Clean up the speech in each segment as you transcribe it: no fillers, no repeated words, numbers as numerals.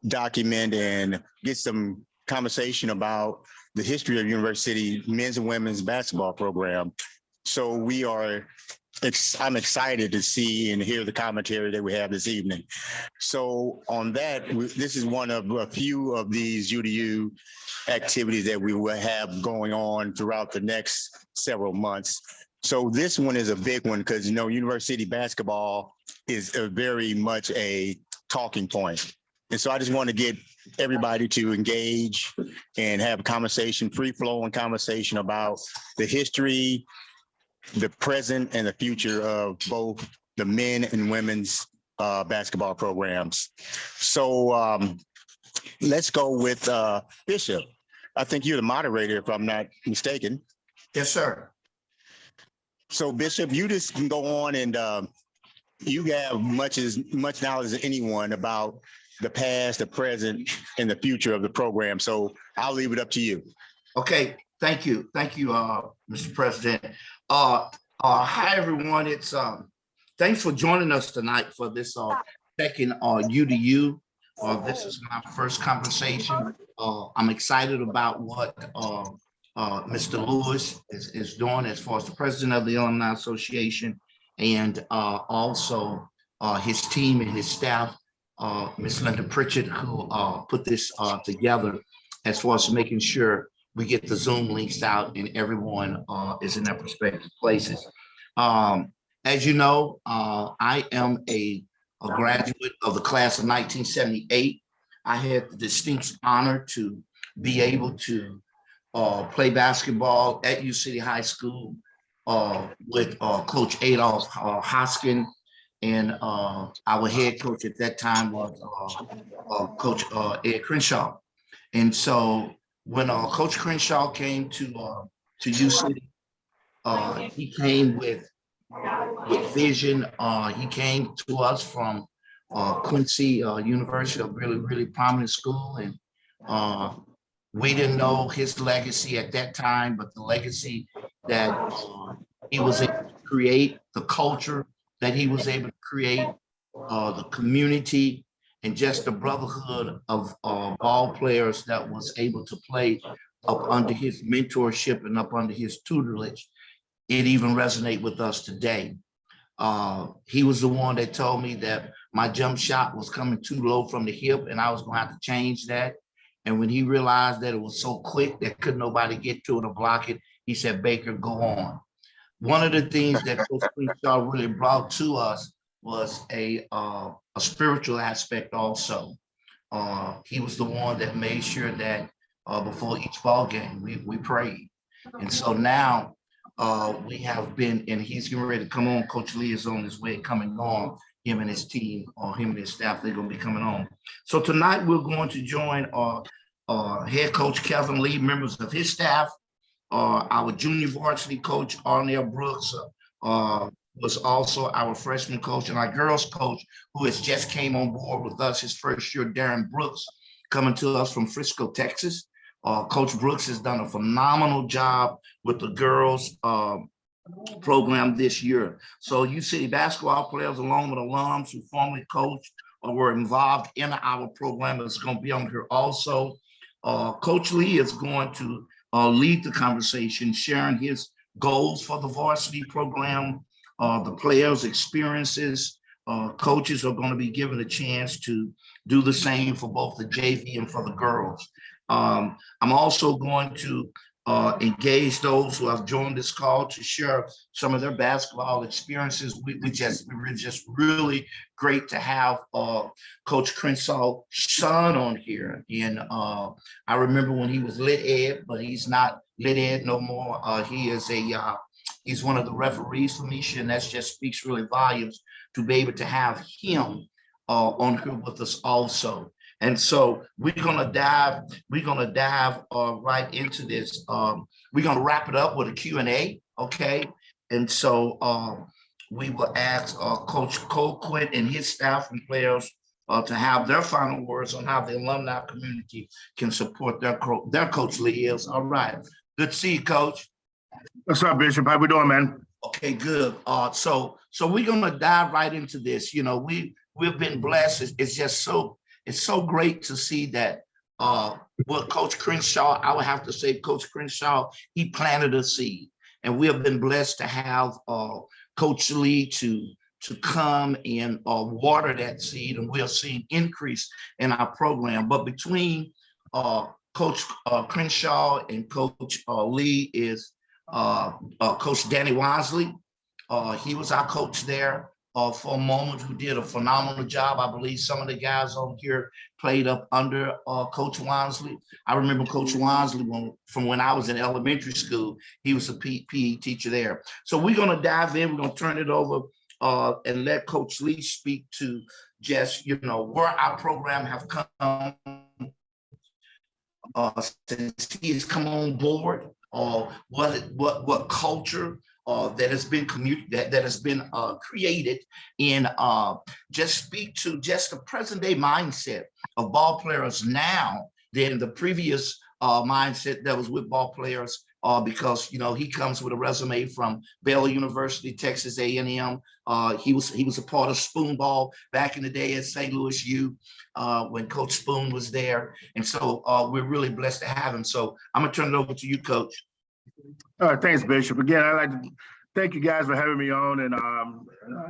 document and get some conversation about the history of University men's and women's basketball program. So I'm excited to see and hear the commentary that we have this evening. So on that, this is one of a few of these UDU activities that we will have going on throughout the next several months. So this one is a big one because, university basketball is very much a talking point. And so I just want to get everybody to engage and have a conversation, free-flowing conversation about the history, the present, and the future of both the men and women's basketball programs. So let's go with Bishop. I think you're the moderator, if I'm not mistaken. Yes, sir. So Bishop, you just can go on and you have much knowledge as anyone about the past, the present, and the future of the program. So I'll leave it up to you. Okay, thank you, Mr. President. Hi everyone. It's thanks for joining us tonight for this second UDU. This is my first conversation. I'm excited about what Mr. Lewis is doing as far as the president of the Alumni Association, and also his team and his staff. Ms. Linda Pritchett, who put this together as far as making sure we get the Zoom links out and everyone is in their respective places. As you know, I am a graduate of the class of 1978. I had the distinct honor to be able to play basketball at UCity High School with Coach Adolph Hoskin. And our head coach at that time was Coach Ed Crenshaw. And so when Coach Crenshaw came to UCity, he came with vision. He came to us from Quincy University, a really, really prominent school. And we didn't know his legacy at that time, but the legacy that he was able to create, the culture that he was able to create, the community, and just the brotherhood of ball players that was able to play up under his mentorship and up under his tutelage. It even resonates with us today. He was the one that told me that my jump shot was coming too low from the hip and I was gonna have to change that. And when he realized that it was so quick that couldn't nobody get to it or block it, he said, "Baker, go on." One of the things that Coach Crenshaw really brought to us was a spiritual aspect also. He was the one that made sure that before each ball game, we prayed. And so now we have been, and he's getting ready to come on. Coach Lee is on his way coming on, him and his team, or him and his staff, they're gonna be coming on. So tonight we're going to join our head coach, Kevin Lee, members of his staff, our junior varsity coach, Arnell Brooks, was also our freshman coach, and our girls coach, who has just came on board with us his first year, Darren Brooks, coming to us from Frisco, Texas. Coach Brooks has done a phenomenal job with the girls program this year. So UCity basketball players, along with alums who formerly coached or were involved in our program, is going to be on here also. Coach Lee is going to lead the conversation, sharing his goals for the varsity program, the players' experiences. Coaches are going to be given a chance to do the same for both the JV and for the girls. I'm also going to engage those who have joined this call to share some of their basketball experiences. We're just really great to have Coach Crenshaw's son on here. And I remember when he was lit ed, but he's not lit ed no more. He is he's one of the referees for Misha, and that just speaks really volumes to be able to have him on here with us also. And so we're gonna dive right into this. We're gonna wrap it up with a Q&A, okay? And so we will ask Coach Colquitt and his staff and players to have their final words on how the alumni community can support their Coach Lee is. All right, good to see you, Coach. What's up, Bishop? How we doing, man? Okay, good. So we're gonna dive right into this. You know, we've been blessed. It's just so it's so great to see that what Coach Crenshaw, I would have to say, Coach Crenshaw, he planted a seed. And we have been blessed to have Coach Lee to come and water that seed, and we're seeing increase in our program. But between Coach Crenshaw and Coach Lee is Coach Danny Wisely. He was our coach there for a moment, who did a phenomenal job. I believe some of the guys on here played up under Coach Wansley. I remember Coach Wansley from when I was in elementary school. He was a PE teacher there. So we're going to dive in. We're going to turn it over and let Coach Lee speak to just, where our program have come since he has come on board, what culture that has been created, and just speak to just the present day mindset of ball players now than the previous mindset that was with ball players, because he comes with a resume from Baylor University, Texas A&M. He was a part of Spoon Ball back in the day at St. Louis U when Coach Spoon was there, and so we're really blessed to have him. So I'm gonna turn it over to you, Coach. Thanks, Bishop. Again, I'd like to thank you guys for having me on and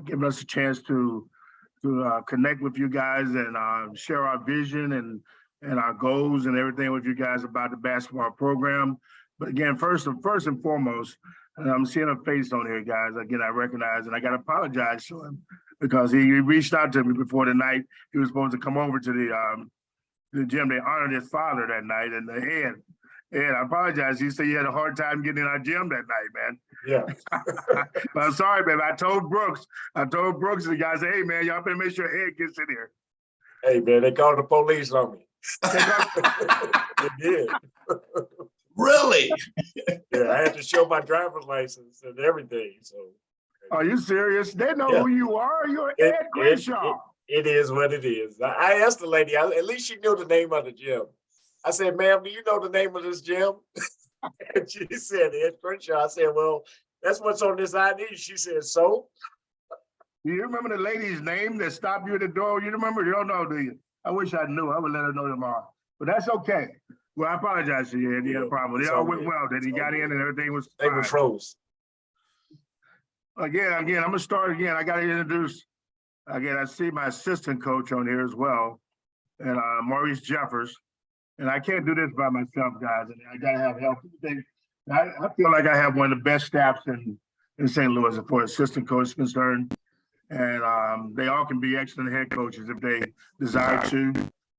giving us a chance to connect with you guys and share our vision and our goals and everything with you guys about the basketball program. But again, first and foremost, I'm seeing a face on here, guys. Again, I recognize, and I got to apologize to him because he reached out to me before the night. He was supposed to come over to the gym. They honored his father that night, and the head. And I apologize. He said he had a hard time getting in our gym that night, man. Yeah. But I'm sorry, man. I told Brooks, and the guy said, hey, man, y'all better make sure Ed gets in here. Hey, man, they called the police on me. They did. Really? Yeah, I had to show my driver's license and everything. So. Are you serious? They know who you are. You're Ed Crenshaw. It is what it is. I asked the lady, at least she knew the name of the gym. I said, ma'am, do you know the name of this gym? And she said, Ed Crenshaw. I said, well, that's what's on this ID. She said, so? Do you remember the lady's name that stopped you at the door? You remember? You don't know, do you? I wish I knew. I would let her know tomorrow. But that's okay. Well, I apologize to you, Ed. You had a problem. It all went well. That he got in and everything was fine. They were froze. Again, I'm going to start again. I got to introduce, again, I see my assistant coach on here as well, and Maurice Jeffers. And I can't do this by myself, guys. I got to have help. I feel like I have one of the best staffs in St. Louis as far as assistant coach is concerned. And they all can be excellent head coaches if they desire to.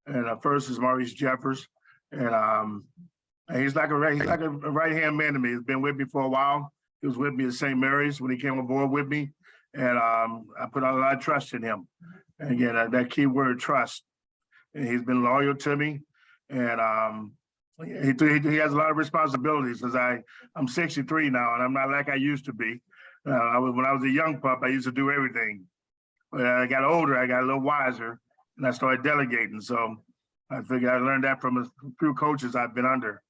And first is Maurice Jeffers. And he's like a right-hand man to me. He's been with me for a while. He was with me at St. Mary's when he came aboard with me. And I put a lot of trust in him. And again, that key word, trust. And he's been loyal to me. And he has a lot of responsibilities because I'm 63 now and I'm not like I used to be. When I was a young pup, I used to do everything. But I got older, I got a little wiser, and I started delegating. So I figured I learned that from a few coaches I've been under.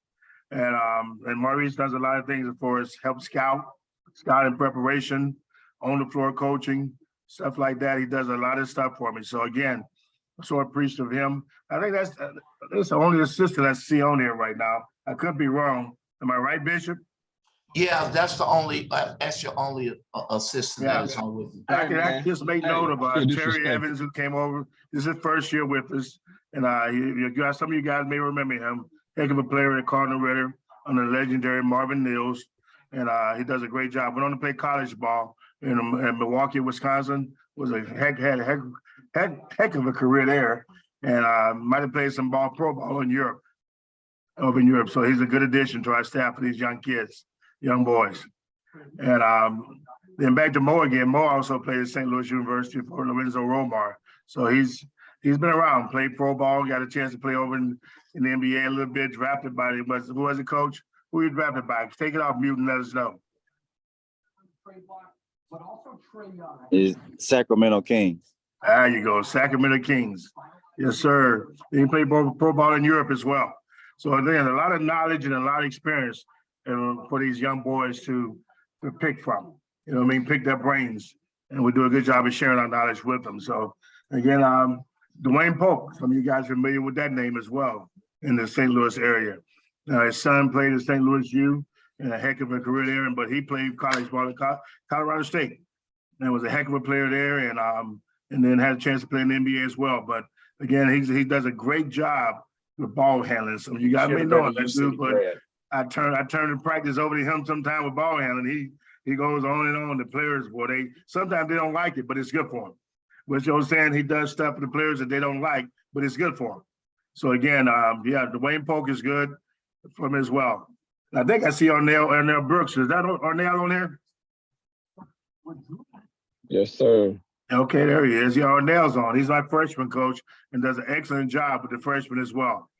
And Maurice does a lot of things for us, help scout in preparation, on the floor coaching, stuff like that. He does a lot of stuff for me. So again, I'm so appreciative of him. I think that's the only assistant I see on here right now. I could be wrong. Am I right, Bishop? Yeah, that's your only assistant that is on with you. I can just make note of Terry Evans, who came over. This is his first year with us. And some of you guys may remember him. Heck of a player at Cardinal Ritter under the legendary Marvin Mills. And he does a great job. Went on to play college ball in Milwaukee, Wisconsin. Had a heck of a career there. And might have played some pro ball in Europe, over in Europe. So he's a good addition to our staff for these young kids, young boys. And then back to Mo again. Mo also played at St. Louis University for Lorenzo Romar. So he's been around, played pro ball, got a chance to play over in the NBA a little bit, drafted by who was it, coach? Who you drafted by? Take it off mute and let us know. Is Sacramento Kings. There you go, Sacramento Kings. Yes, sir. He played pro ball in Europe as well. So again, a lot of knowledge and a lot of experience for these young boys to pick from. Pick their brains. And we do a good job of sharing our knowledge with them. So again, Dwayne Polk, some of you guys are familiar with that name as well in the St. Louis area. His son played at St. Louis U and a heck of a career there, but he played college ball at Colorado State and was a heck of a player there, and then had a chance to play in the NBA as well. But again, he does a great job with ball handling. So you guys may know him, that dude, but I turn the practice over to him sometime with ball handling. He goes on and on. The players, boy, sometimes they don't like it, but it's good for them. Which you're saying, he does stuff for the players that they don't like, but it's good for them. So again, yeah, Dwayne Polk is good for him as well. I think I see Arnell Brooks. Is that Arnell on there? Yes, sir. Okay, there he is. Yeah, Arnell's on. He's my freshman coach and does an excellent job with the freshmen as well.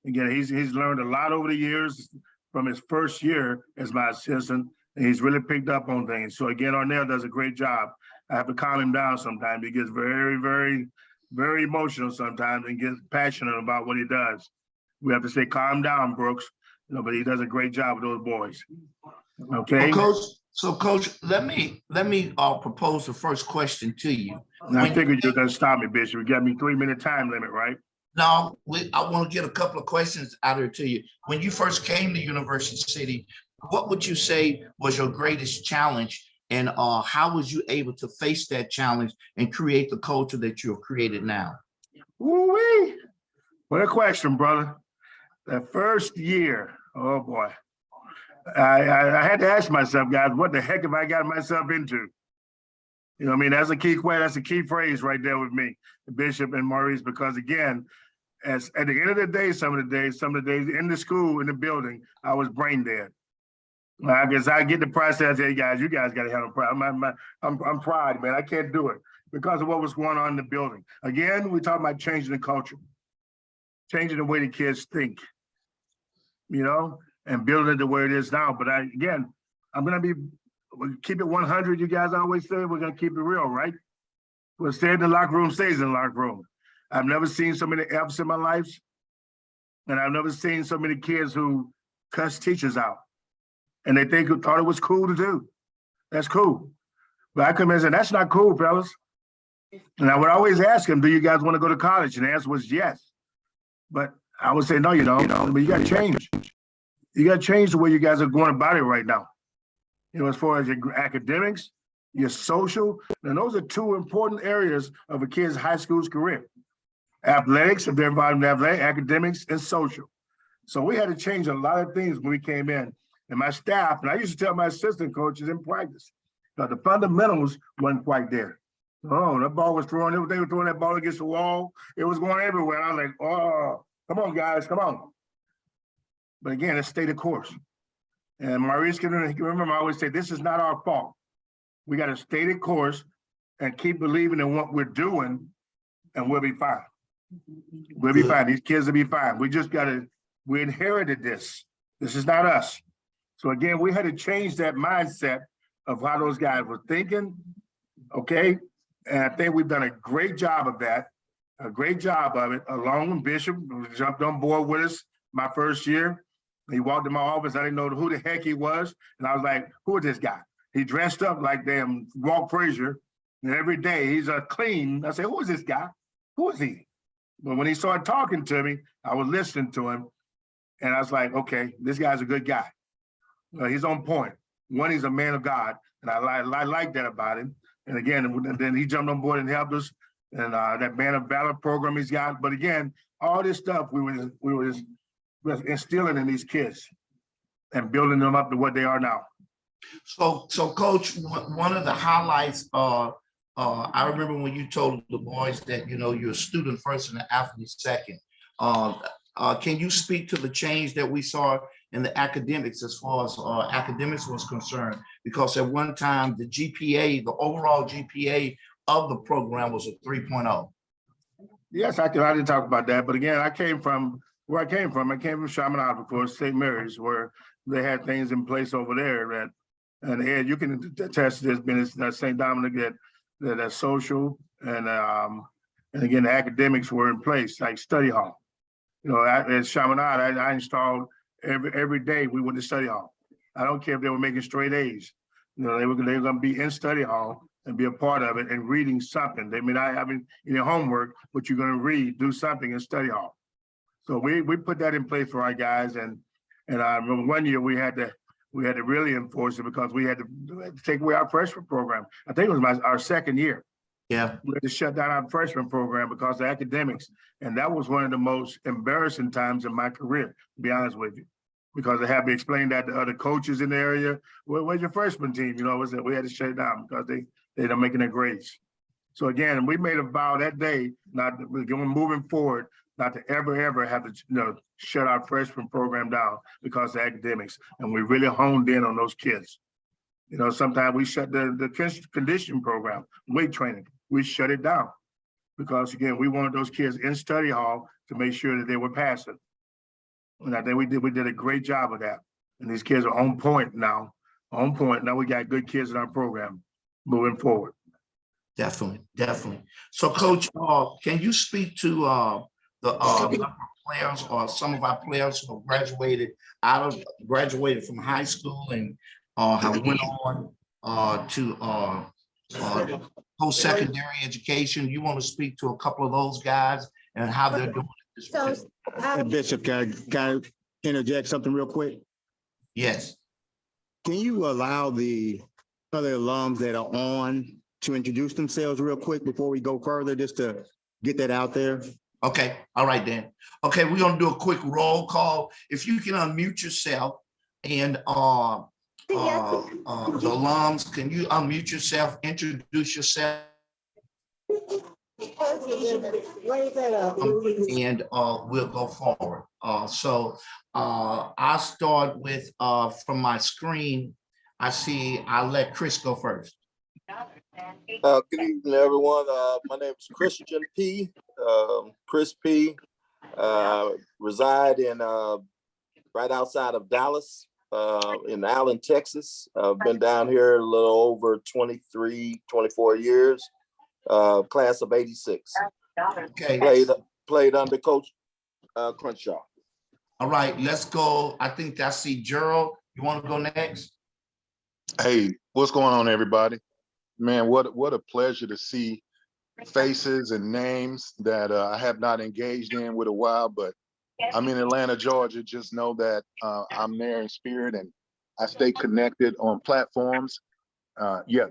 Again, he's learned a lot over the years from his first year as my assistant, and he's really picked up on things. So again, Arnell does a great job. I have to calm him down sometimes. He gets very, very, very emotional sometimes and gets passionate about what he does. We have to say, calm down, Brooks. But he does a great job with those boys. Okay. Coach, let me propose the first question to you. I figured you were gonna stop me, Bishop. You got me 3-minute time limit, right? No, I want to get a couple of questions out there to you. When you first came to University City, what would you say was your greatest challenge, and how was you able to face that challenge and create the culture that you have created now? Woo-wee. What a question, brother. The first year, oh boy. I had to ask myself, guys, what the heck have I got myself into? You know what I mean? That's a key question. That's a key phrase right there with me, Bishop and Maurice, because again, at the end of the day, some of the days in the school, in the building, I was brain dead. I guess I get the process. Hey guys, you guys got to have a problem. I'm pride, man. I can't do it because of what was going on in the building. Again, we talk about changing the culture, changing the way the kids think, and building it the way it is now. But I'm gonna keep it 100. You guys always say we're gonna keep it real, right? We'll stay in the locker room, stays in the locker room. I've never seen so many F's in my life, and I've never seen so many kids who cuss teachers out. And they thought it was cool to do. That's cool. But I come in and say, that's not cool, fellas. And I would always ask them, do you guys want to go to college? And the answer was yes. But I would say, no, you don't. But you got to change. You got to change the way you guys are going about it right now. As far as your academics, your social, and those are two important areas of a kid's high school's career. Athletics, if they're involved in athletic, academics, and social. So we had to change a lot of things when we came in. And my staff, and I used to tell my assistant coaches in practice, that the fundamentals wasn't quite there. Oh, that ball was thrown, they were throwing that ball against the wall. It was going everywhere. I was like, oh, come on, guys, come on. But again, let's stay the course. And Maurice can remember, I always say, this is not our fault. We got to stay the course and keep believing in what we're doing, and we'll be fine. We'll be fine. These kids will be fine. We inherited this. This is not us. So again, we had to change that mindset of how those guys were thinking, okay? And I think we've done a great job of that, along with Bishop, who jumped on board with us my first year. He walked in my office, I didn't know who the heck he was. And I was like, who is this guy? He dressed up like damn Walt Frazier, and every day he's clean. I said, who is this guy? Who is he? But when he started talking to me, I was listening to him, and I was like, okay, this guy's a good guy. He's on point. One, he's a man of God, and I like that about him. And again, then he jumped on board and helped us, and that Man of Valor program he's got. But again, all this stuff we were instilling in these kids and building them up to what they are now. So Coach, one of the highlights, I remember when you told the boys that you're a student first and an athlete second. Can you speak to the change that we saw in the academics as far as academics was concerned? Because at one time, the GPA, the overall GPA of the program was a 3.0. Yes, I didn't talk about that. But again, I came from Chaminade, of course, St. Mary's, where they had things in place over there and Ed, you can attest to this, being at St. Dominic, that social and again, the academics were in place, like study hall. At Chaminade, I installed every day we went to study hall. I don't care if they were making straight A's. They were going to be in study hall and be a part of it and reading something. They may not have any homework, but you're going to read, do something in study hall. So we put that in place for our guys, and I remember one year we had to really enforce it because we had to take away our freshman program. I think it was our second year. Yeah. We had to shut down our freshman program because of academics, and that was one of the most embarrassing times in my career, to be honest with you, because they had me explain that to other coaches in the area. Where's your freshman team? You know, we had to shut it down because they're not making their grades. So again, we made a vow that day, moving forward, not to ever have to shut our freshman program down because of academics. And we really honed in on those kids. You know, sometimes we shut the conditioning program, weight training, we shut it down because again, we wanted those kids in study hall to make sure that they were passing. And I think we did a great job of that. And these kids are on point now. On point. Now we got good kids in our program moving forward. Definitely. So Coach, can you speak to the number of players or some of our players who graduated from high school and have went on to post-secondary education? You want to speak to a couple of those guys and how they're doing it? So, Bishop, can I interject something real quick? Yes. Can you allow the other alums that are on to introduce themselves real quick before we go further, just to get that out there? Okay. All right, then. Okay, we're going to do a quick roll call. If you can unmute yourself and the alums, can you unmute yourself, introduce yourself? And we'll go forward. So I'll start with from my screen. I'll let Chris go first. Good evening, everyone. My name is Christian P. Chris P. Reside in right outside of Dallas, in Allen, Texas. I've been down here a little over 23, 24 years. Class of '86. Okay. Played under Coach Crenshaw. All right, let's go. I think I see Gerald. You want to go next? Hey, what's going on, everybody? Man, what a pleasure to see faces and names that I have not engaged in with a while, but I'm in Atlanta, Georgia. Just know that I'm there in spirit and I stay connected on platforms.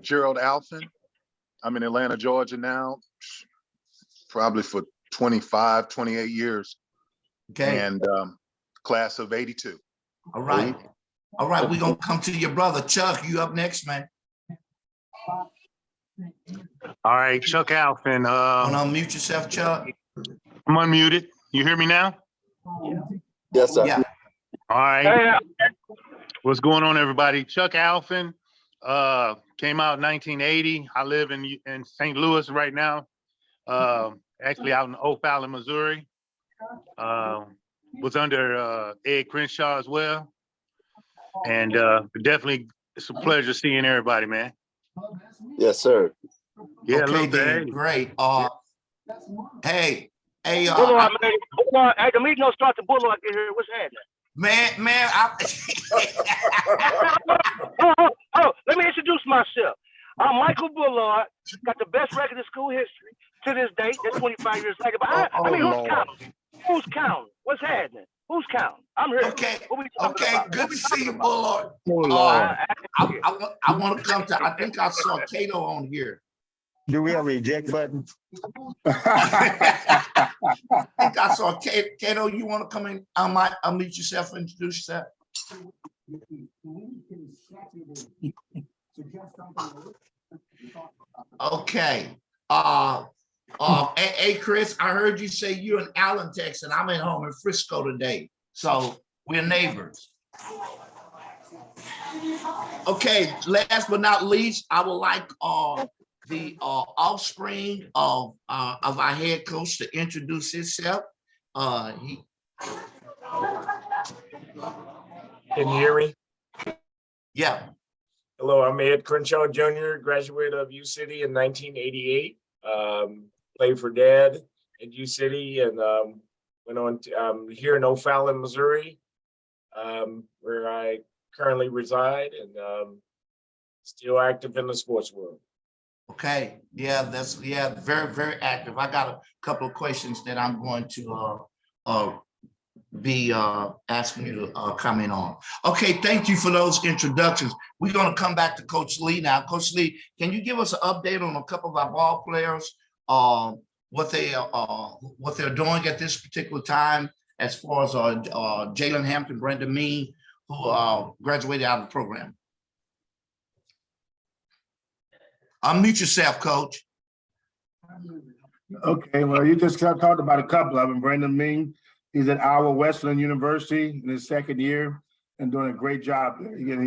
Gerald Alphin. I'm in Atlanta, Georgia now, probably for 25, 28 years. Okay. And class of '82. All right. All right, we're going to come to your brother. Chuck, you up next, man. All right, Chuck Alphin. Unmute yourself, Chuck. I'm unmuted. You hear me now? Yes, sir. Yeah. All right. What's going on, everybody? Chuck Alphin came out in 1980. I live in St. Louis right now. Actually out in O'Fallon, Missouri. Was under Ed Crenshaw as well. And definitely it's a pleasure seeing everybody, man. Yes, sir. Yeah, Okay, then, great. Hey, Boulevard, man. Boulevard, hey, the meeting don't start the Boulevard in here. What's happening? Man, Oh, let me introduce myself. I'm Michael Bullard, got the best record in school history to this date. That's 25 years later. But I mean, who's counting? Who's counting? What's happening? Who's counting? I'm here. Okay. What we talking about? Good to see you, Bullard. Lord. I want to come to, I think I saw Cato on here. Do we have a reject button? I think I saw Cato. You want to come in? I might unmute yourself and introduce yourself. Okay. Hey, Chris, I heard you say you're in Allen, Texas, and I'm at home in Frisco today. So we're neighbors. Okay, last but not least, I would like the offspring of our head coach to introduce himself. Can you hear me? Yeah. Hello, I'm Ed Crenshaw Jr., graduate of UCity in 1988. Played for Dad at UCity and went on to here in O'Fallon, Missouri, where I currently reside and still active in the sports world. Okay, yeah, very, very active. I got a couple of questions that I'm going to be asking you to comment on. Okay, thank you for those introductions. We're going to come back to Coach Lee now. Coach Lee, can you give us an update on a couple of our ball players, what they're doing at this particular time, as far as Jalen Hampton, Brenda Mean, who graduated out of the program? Unmute yourself, Coach. Okay, well, you just talked about a couple of them. Brandon Ming, he's at Iowa Wesleyan University in his second year and doing a great job. Again,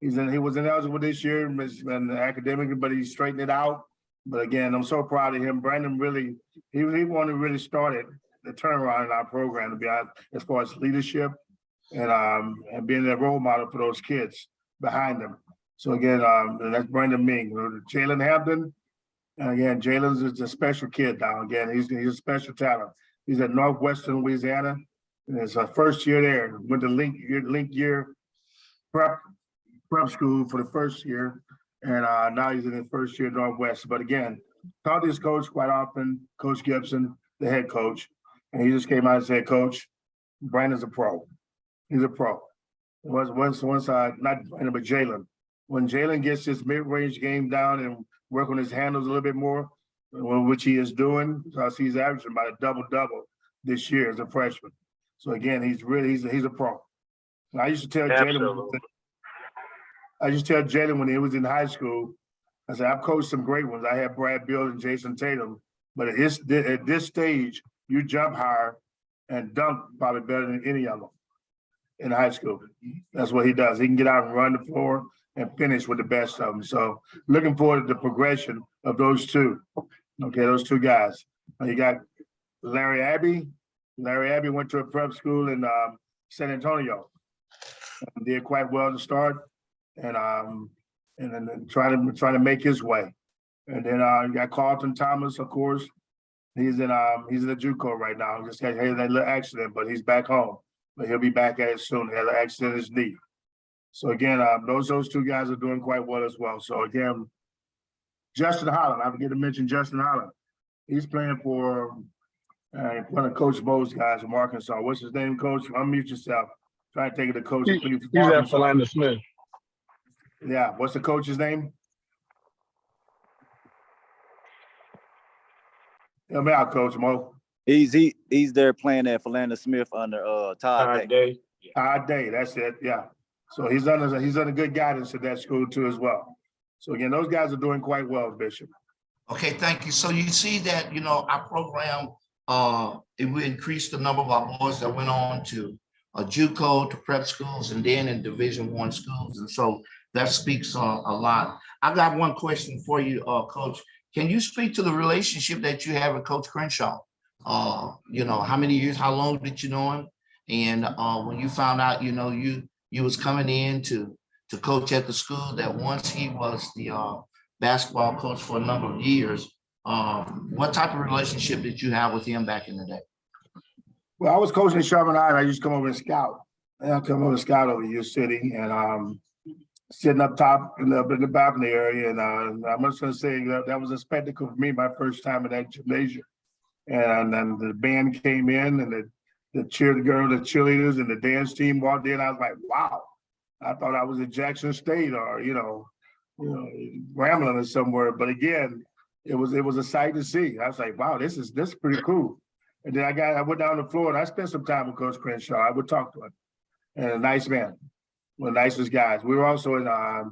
he was ineligible this year and academically, but he straightened it out. But again, I'm so proud of him. Brandon really, he wanted to really started the turnaround in our program, to be honest, as far as leadership and being a role model for those kids behind him. So again, that's Brandon Ming. Jalen Hampton. Again, Jalen's is a special kid now. Again, he's a special talent. He's at Northwestern Louisiana, and it's our first year there. Went to link year prep school for the first year, and now he's in his first year at Northwest. But again, talk to his coach quite often, Coach Gibson, the head coach, and he just came out and said, "Coach, Brandon's a pro. He's a pro." Once not Brandon, but Jalen. When Jalen gets his mid-range game down and work on his handles a little bit more, which he is doing, so I see he's averaging about a double-double this year as a freshman. So again, he's a pro. And I used to tell Jalen when he was in high school, I said, I've coached some great ones. I had Brad Beal and Jason Tatum, but at this stage, you jump higher and dunk probably better than any of them in high school. That's what he does. He can get out and run the floor and finish with the best of them. So looking forward to the progression of those two. Okay, those two guys. You got Larry Abbey. Larry Abbey went to a prep school in San Antonio. Did quite well to start, and then trying to make his way. And then you got Carlton Thomas, of course. He's in a JUCO right now. Just had that little accident, but he's back home. But he'll be back at it soon. He had an accident in his knee. So again, those two guys are doing quite well as well. So again, Justin Holland, I forget to mention Justin Holland. He's playing for one of Coach Bo's guys from Arkansas. What's his name, Coach? Unmute yourself. Try to take it to Coach. He's at Philander Smith. Yeah, what's the coach's name? Help me out, Coach Mo. He's there playing at Philander Smith under Todd Day. Todd Day, that's it. Yeah. So he's under good guidance at that school too as well. So again, those guys are doing quite well, Bishop. Okay, thank you. So you see that, our program, it will increase the number of our boys that went on to JUCO, to prep schools, and then in Division I schools. And so that speaks a lot. I got one question for you, Coach. Can you speak to the relationship that you have with Coach Crenshaw? How many years, how long did you know him? And when you found out, you was coming in to coach at the school, that once he was the basketball coach for a number of years, what type of relationship did you have with him back in the day? Well, I was coaching at Sherman High, and I used to come over and scout. And I come over and scout over U City, and sitting up top in the balcony area. And I'm just going to say that was a spectacle for me, my first time in that gymnasium. And then the band came in, and the cheerleaders, and the dance team walked in. I was like, wow! I thought I was at Jackson State or Grambling or somewhere. But again, it was a sight to see. I was like, wow, this is pretty cool. And then I went down the floor and I spent some time with Coach Crenshaw. I would talk to him, and a nice man, one of the nicest guys. We were also in a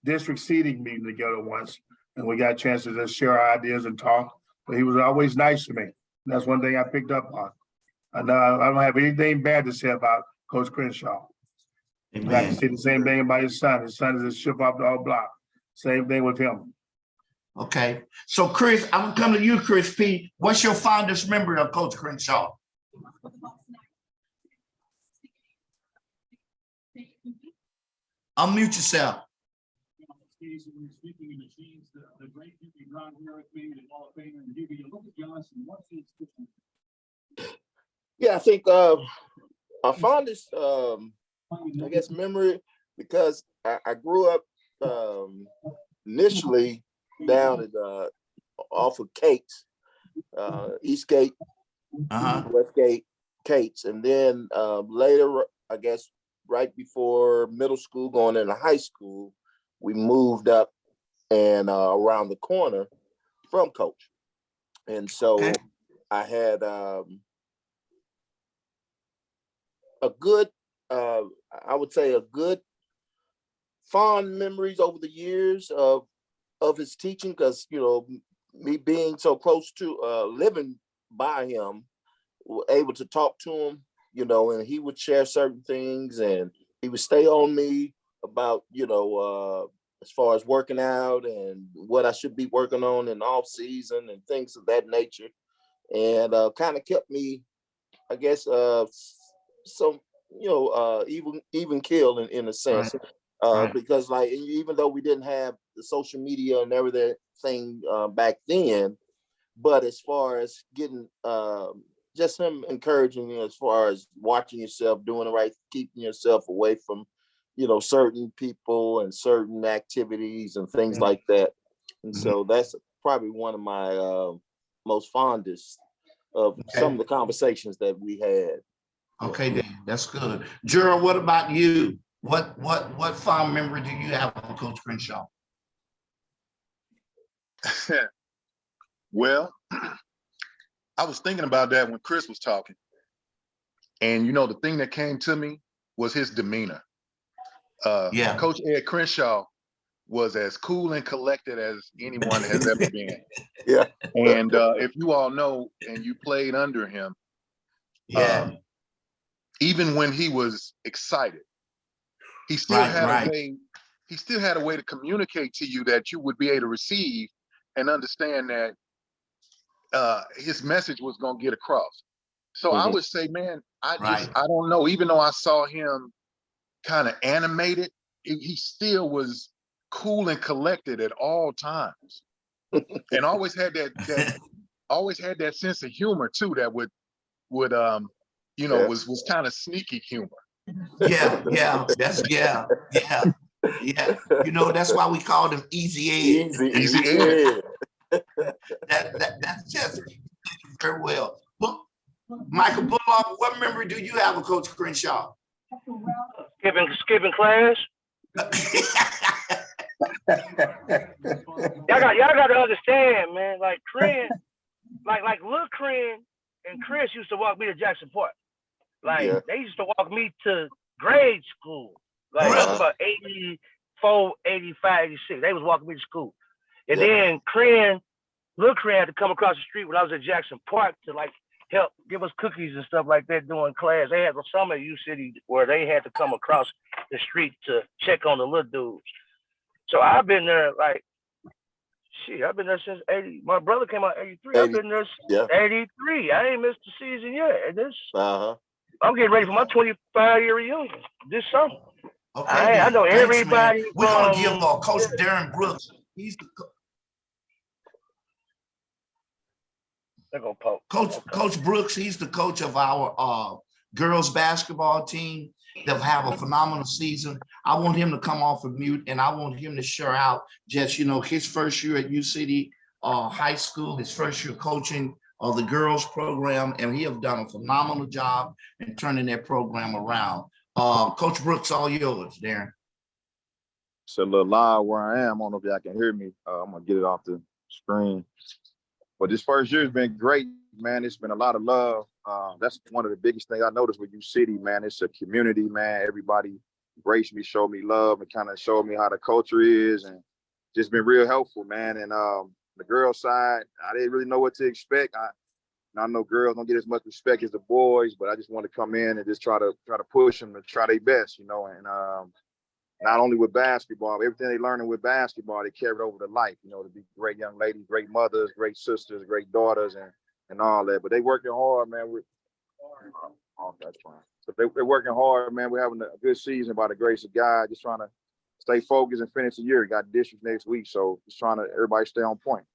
district seating meeting together once, and we got a chance to just share our ideas and talk. But he was always nice to me. And that's one thing I picked up on. I don't have anything bad to say about Coach Crenshaw. Amen. I can say the same thing about his son. His son is a ship off the old block. Same thing with him. Okay. So, Chris, I'm going to come to you, Chris P. What's your fondest memory of Coach Crenshaw? Unmute yourself. Yeah, I think our fondest, I guess, memory, because I grew up initially down at off of Cates, Eastgate, Westgate, Cates, and then later, I guess, right before middle school, going into high school, we moved up and around the corner from Coach, and so I had a good, I would say, a good fond memories over the years of his teaching, because me being so close to living by him, able to talk to him, and he would share certain things, and he would stay on me about as far as working out and what I should be working on in off season and things of that nature, and kind of kept me, I guess, some even keel in a sense. Because like, even though we didn't have the social media and everything back then, but as far as getting just him encouraging me as far as watching yourself, doing the right, keeping yourself away from certain people and certain activities and things like that. And so that's probably one of my most fondest of some of the conversations that we had. Okay, Dan, that's good. Gerald, what about you? What fond memory do you have of Coach Crenshaw? Well, I was thinking about that when Chris was talking. And the thing that came to me was his demeanor. Coach Ed Crenshaw was as cool and collected as anyone has ever been. And if you all know, and you played under him, even when he was excited, he still had a way. He still had a way to communicate to you that you would be able to receive and understand that his message was going to get across. So I would say, man, I don't know. Even though I saw him kind of animated, he still was cool and collected at all times, and always had that sense of humor too. That would was kind of sneaky humor. That's that's why we called him Easy Ed. Easy Ed. That's just very well. Michael Bullock, what memory do you have of Coach Crenshaw? Skipping class. y'all got to understand, man. Like Cren, like Lil Cren and Chris used to walk me to Jackson Park. Like they used to walk me to grade school. Like that was about 84, 85, 86. They was walking me to school. And then Lil Cren had to come across the street when I was at Jackson Park to like help give us cookies and stuff like that during class. They had some at UCity where they had to come across the street to check on the little dudes. So I've been there I've been there since 80. My brother came out 83. I've been there since 83. I ain't missed the season yet. And this I'm getting ready for my 25-year reunion this summer. Okay, I know everybody. We're gonna give Coach Darren Brooks. He's the Coach Brooks. He's the coach of our girls basketball team. They'll have a phenomenal season. I want him to come off of mute, and I want him to share out just his first year at UCity High School, his first year coaching the girls program, and he have done a phenomenal job in turning that program around. Coach Brooks, all yours, Darren. It's a little loud where I am. I don't know if y'all can hear me. I'm gonna get it off the screen. But this first year has been great, man. It's been a lot of love. That's one of the biggest things I noticed with UCity, man. It's a community, man. Everybody embraced me, showed me love, and kind of showed me how the culture is, and just been real helpful, man. And the girls' side, I didn't really know what to expect. I know girls don't get as much respect as the boys, but I just want to come in and just try to push them and try their best, and not only with basketball, everything they learning with basketball, they carry it over to life, to be great young ladies, great mothers, great sisters, great daughters, and all that. But they working hard, man. That's fine. So they're working hard, man. We're having a good season by the grace of God, just trying to stay focused and finish the year. Got district next week, so just trying to everybody stay on point.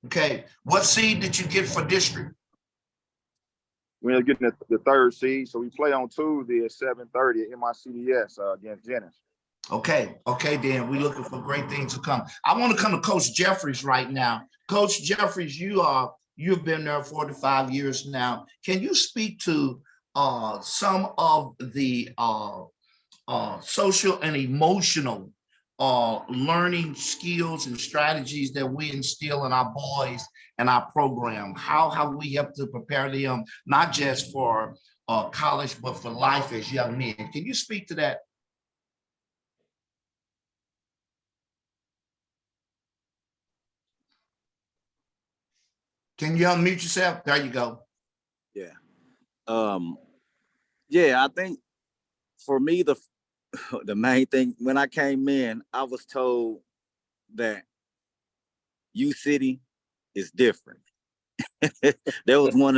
Okay, what seed did you get for district? We're getting the third seed, so we play on Tuesday at 7:30 at MICDS against Jennings. Okay, then we're looking for great things to come. I want to come to Coach Jeffries right now. Coach Jeffries, you've been there 45 years now. Can you speak to some of the social and emotional learning skills and strategies that we instill in our boys and our program? How have we helped to prepare them, not just for college, but for life as young men? Can you speak to that? Can you unmute yourself? There you go. Yeah. Yeah, I think for me, the main thing when I came in, I was told that U City is different. There was one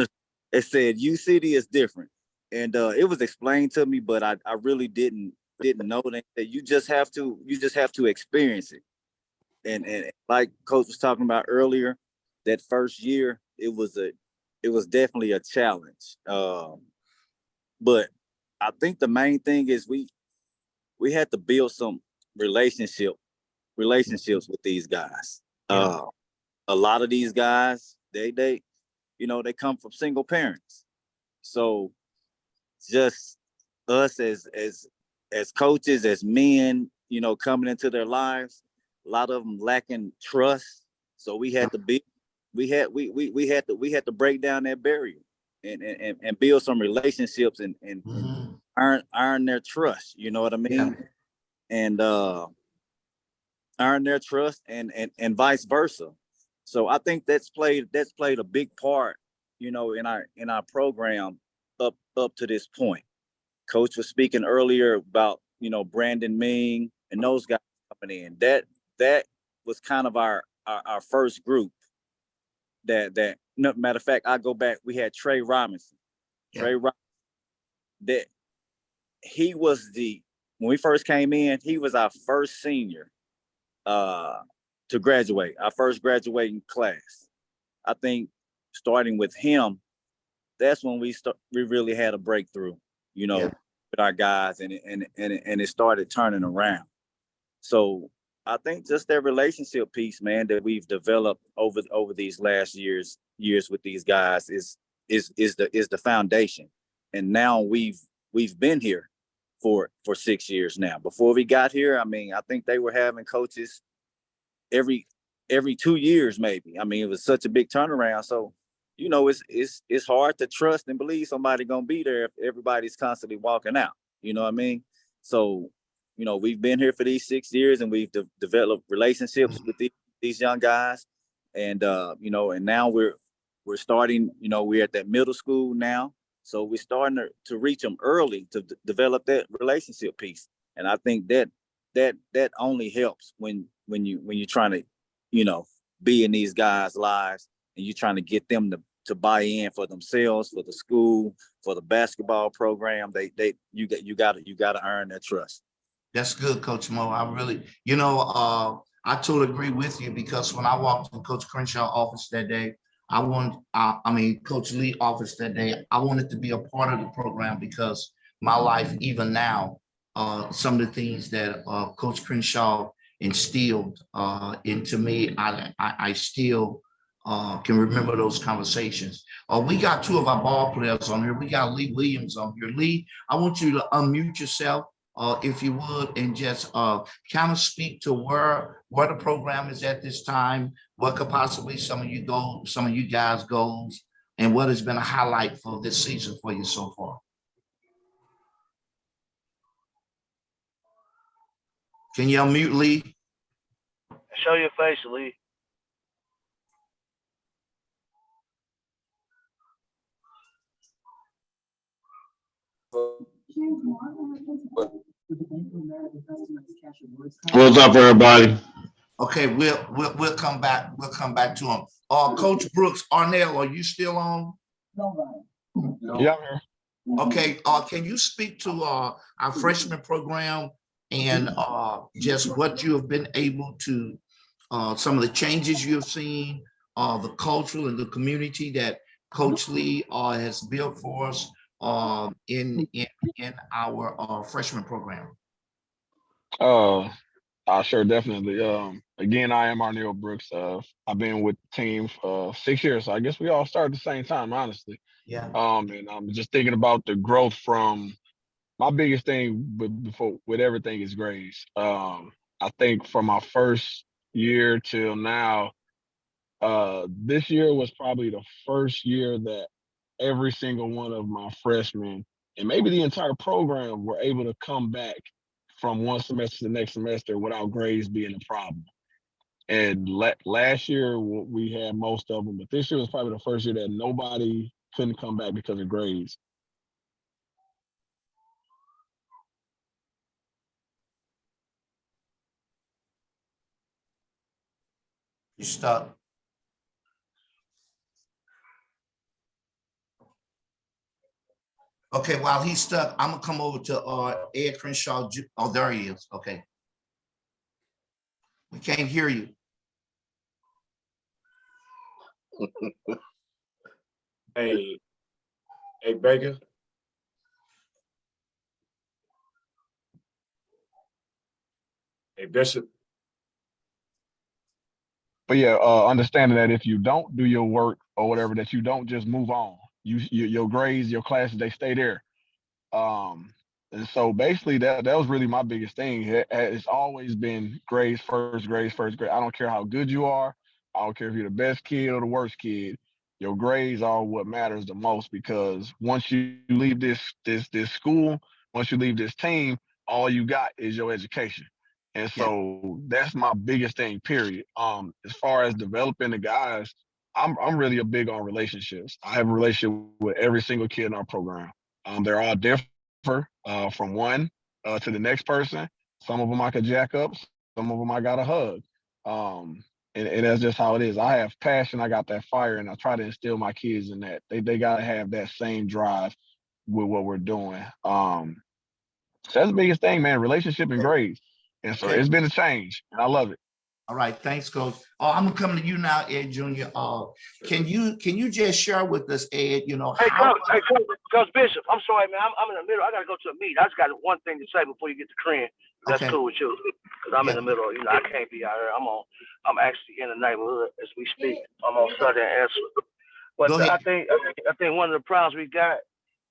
that said U City is different. And it was explained to me, but I really didn't know that you just have to experience it. And like Coach was talking about earlier, that first year, it was definitely a challenge. But I think the main thing is we had to build some relationships with these guys. Yeah. A lot of these guys, they come from single parents. So just us as coaches, as men, coming into their lives, a lot of them lacking trust. So we had to break down that barrier and build some relationships and earn their trust. You know what I mean? Yeah. And earn their trust and vice versa. So I think that's played a big part, in our program up to this point. Coach was speaking earlier about, Brandon Ming and those guys coming in. That was kind of our first group that no, matter of fact, I go back, we had Trey Robinson. Yeah. Trey Robinson, that he was when we first came in, he was our first senior to graduate, our first graduating class. I think starting with him, that's when we really had a breakthrough, with our guys, and it started turning around. So I think just that relationship piece, man, that we've developed over these last years with these guys is the foundation. And now we've been here for 6 years now. Before we got here, I mean, I think they were having coaches every 2 years, maybe. I mean, it was such a big turnaround. So, it's hard to trust and believe somebody gonna be there if everybody's constantly walking out. You know what I mean? So, we've been here for these 6 years, and we've developed relationships with these young guys, and and now we're starting. We're at that middle school now, so we're starting to reach them early to develop that relationship piece. And I think that only helps when you're trying to, be in these guys' lives, and you're trying to get them to buy in for themselves, for the school, for the basketball program. You got to earn their trust. That's good, Coach Mo. I really, I totally agree with you, because when I walked in Coach Crenshaw office that day, Coach Lee office that day, I wanted to be a part of the program, because my life, even now, some of the things that Coach Crenshaw instilled into me, I still can remember those conversations. We got two of our ball players on here. We got Lee Williams on here. Lee, I want you to unmute yourself, if you would, and just kind of speak to where the program is at this time, what could possibly some of you guys' goals, and what has been a highlight for this season for you so far. Can you unmute, Lee? Show your face, Lee. What's up, everybody? Okay, we'll come back. We'll come back to him. Coach Brooks, Arnell, are you still on? Yeah. Okay. Can you speak to our freshman program and just what you have been able to, some of the changes you've seen, the cultural and the community that Coach Lee has built for us in our freshman program? Uh, I sure definitely. Again, I am Arnell Brooks. I've been with the team for 6 years, so I guess we all started at the same time, honestly. Yeah. And I'm just thinking about the growth from my biggest thing with everything is grades. I think from my first year till now, this year was probably the first year that every single one of my freshmen and maybe the entire program were able to come back from one semester to the next semester without grades being a problem. And last year we had most of them, but this year was probably the first year that nobody couldn't come back because of grades. You stuck. Okay, while he's stuck, I'm gonna come over to Ed Crenshaw. Oh, there he is. Okay. We can't hear you. Hey, hey, Baker. Hey, Bishop. But yeah, understanding that if you don't do your work or whatever, that you don't just move on. Your grades, your classes, they stay there. And so basically that was really my biggest thing. It's always been grades first, grades first, grade. I don't care how good you are. I don't care if you're the best kid or the worst kid. Your grades are what matters the most, because once you leave this school, once you leave this team, all you got is your education. And Yeah. so that's my biggest thing, period. As far as developing the guys, I'm really a big on relationships. I have a relationship with every single kid in our program. They're all different from one to the next person. Some of them I could jack up, some of them I got to hug. And that's just how it is. I have passion, I got that fire, and I try to instill my kids in that. They got to have that same drive with what we're doing. So that's the biggest thing, man, relationship and grades. And so Okay. it's been a change, and I love it. All right, thanks, Coach. I'm gonna come to you now, Ed Jr. Can you just share with us, Ed, Hey, how Coach Bishop, I'm sorry, man. I'm in the middle. I got to go to a meeting. I just got one thing to say before you get to Cran. That's Okay. cool with you. Because I'm in the middle. I can't be out here. I'm actually in the neighborhood as we speak. I'm on Southern Answer. But Go ahead. I think one of the problems we got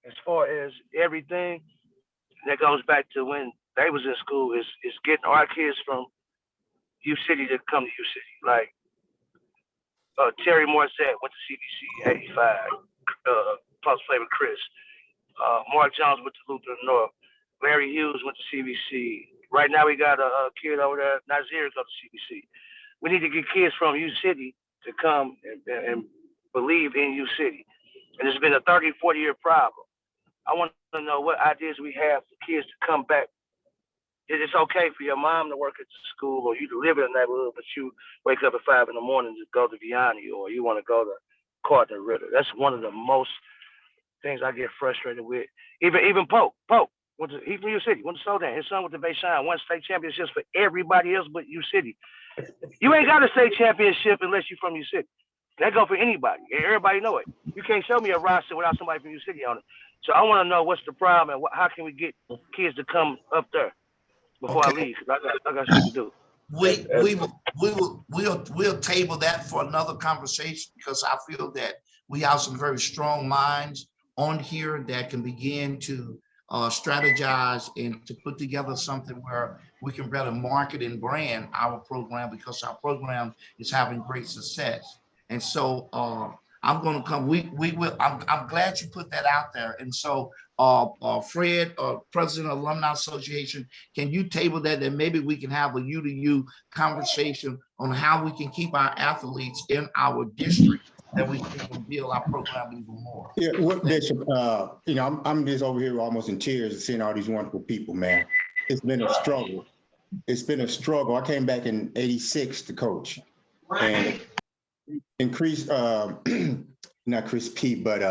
as far as everything that goes back to when they was in school is getting our kids from U City to come to U City. Like Terry Morissette went to CBC 85. Plus flavor Chris. Mark Jones went to Lutheran North. Larry Hughes went to CBC. Right now we got a kid over there, Nazir, go to CBC. We need to get kids from U City to come and believe in U City. And it's been a 30, 40-year problem. I want to know what ideas we have for kids to come back. It's okay for your mom to work at the school or you to live in a neighborhood, but you wake up at 5 in the morning to go to Vianney or you want to go to Carter Ritter. That's one of the most things I get frustrated with. Even Pope he from U City, went to Soudan. His son went to Bayshine, won state championships for everybody else but U City. You ain't got a state championship unless you're from U City. That go for anybody. Everybody know it. You can't show me a roster without somebody from U City on it. So I want to know what's the problem and how can we get kids to come up there before I leave, because I got shit to do. We'll table that for another conversation, because I feel that we have some very strong minds on here that can begin to strategize and to put together something where we can better market and brand our program, because our program is having great success. And so I'm going to come. We will. I'm glad you put that out there. And so Fred, President of Alumni Association, can you table that, and maybe we can have a U-to-U conversation on how we can keep our athletes in our district, that we can build our program even more. Yeah, what Bishop, I'm just over here almost in tears seeing all these wonderful people, man. It's been a struggle. It's been a struggle. I came back in '86 to coach, and increased, not Chris P, but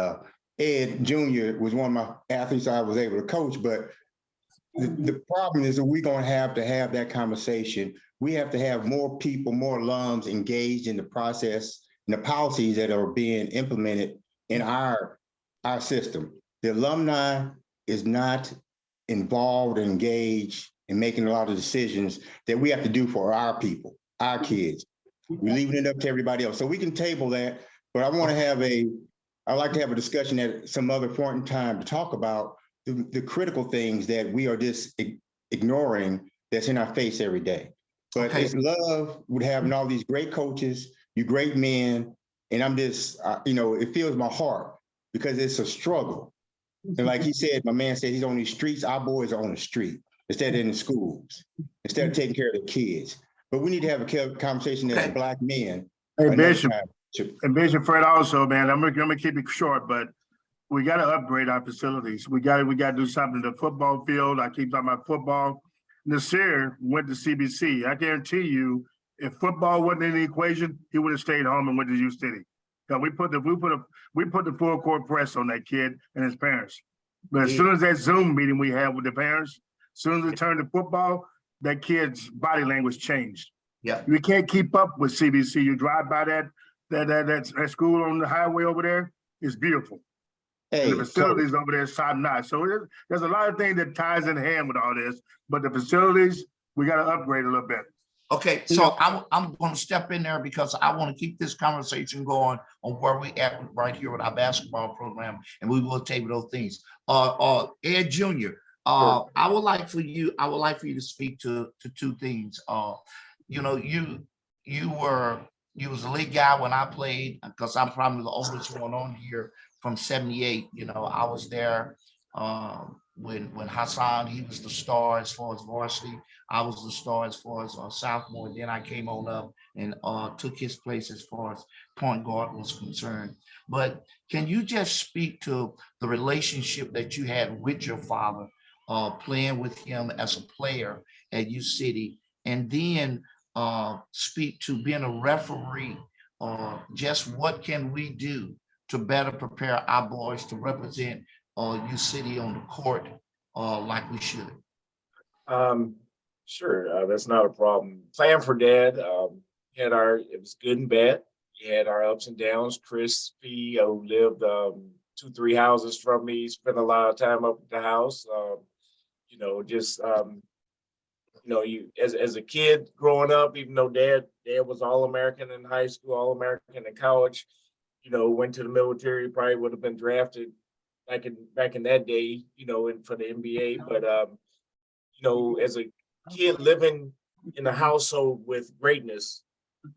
Ed Jr. was one of my athletes I was able to coach. But the problem is that we're going to have that conversation. We have to have more people, more alums engaged in the process and the policies that are being implemented in our system. The alumni is not involved and engaged and making a lot of decisions that we have to do for our people, our kids. We're leaving it up to everybody else. So we can table that, but I'd like to have a discussion at some other point in time to talk about the critical things that we are just ignoring that's in our face every day. But Okay. it's love with having all these great coaches, you great men, and I'm just, it fills my heart because it's a struggle. And like he said, my man said he's on these streets, our boys are on the street instead of in the schools, instead of taking care of the kids. But we need to have a conversation as Black men. Hey, another Bishop, time. and Bishop Fred also, man, I'm gonna keep it short, but we gotta upgrade our facilities. We gotta do something. The football field, I keep talking about football. Nasir went to CBC. I guarantee you, if football wasn't in the equation, he would have stayed home and went to U City. Because we put the full court press on that kid and his parents. But as soon as that Zoom meeting we had with the parents, as soon as it turned to football, that kid's body language changed. Yeah. We can't keep up with CBC. You drive by that school on the highway over there, it's beautiful. Hey, and the facilities over there is top notch. So there's a lot of things that ties in hand with all this, but the facilities, we got to upgrade a little bit. Okay, so I'm going to step in there because I want to keep this conversation going on where we at right here with our basketball program, and we will table those things. Ed Jr., I would like for you to speak to two things. You was a league guy when I played, because I'm probably the oldest one on here from '78. I was there when Hassan, he was the star as far as varsity. I was the star as far as sophomore. Then I came on up and took his place as far as point guard was concerned. But can you just speak to the relationship that you had with your father, playing with him as a player at U City, and then speak to being a referee, just what can we do to better prepare our boys to represent U City on the court like we should? Sure, that's not a problem. Playing for Dad, it was good and bad. We had our ups and downs. Chris P, who lived 2-3 houses from me, spent a lot of time up at the house. You as a kid growing up, even though Dad was All-American in high school, All-American in college, went to the military, probably would have been drafted back in that day, for the NBA. But as a kid living in a household with greatness,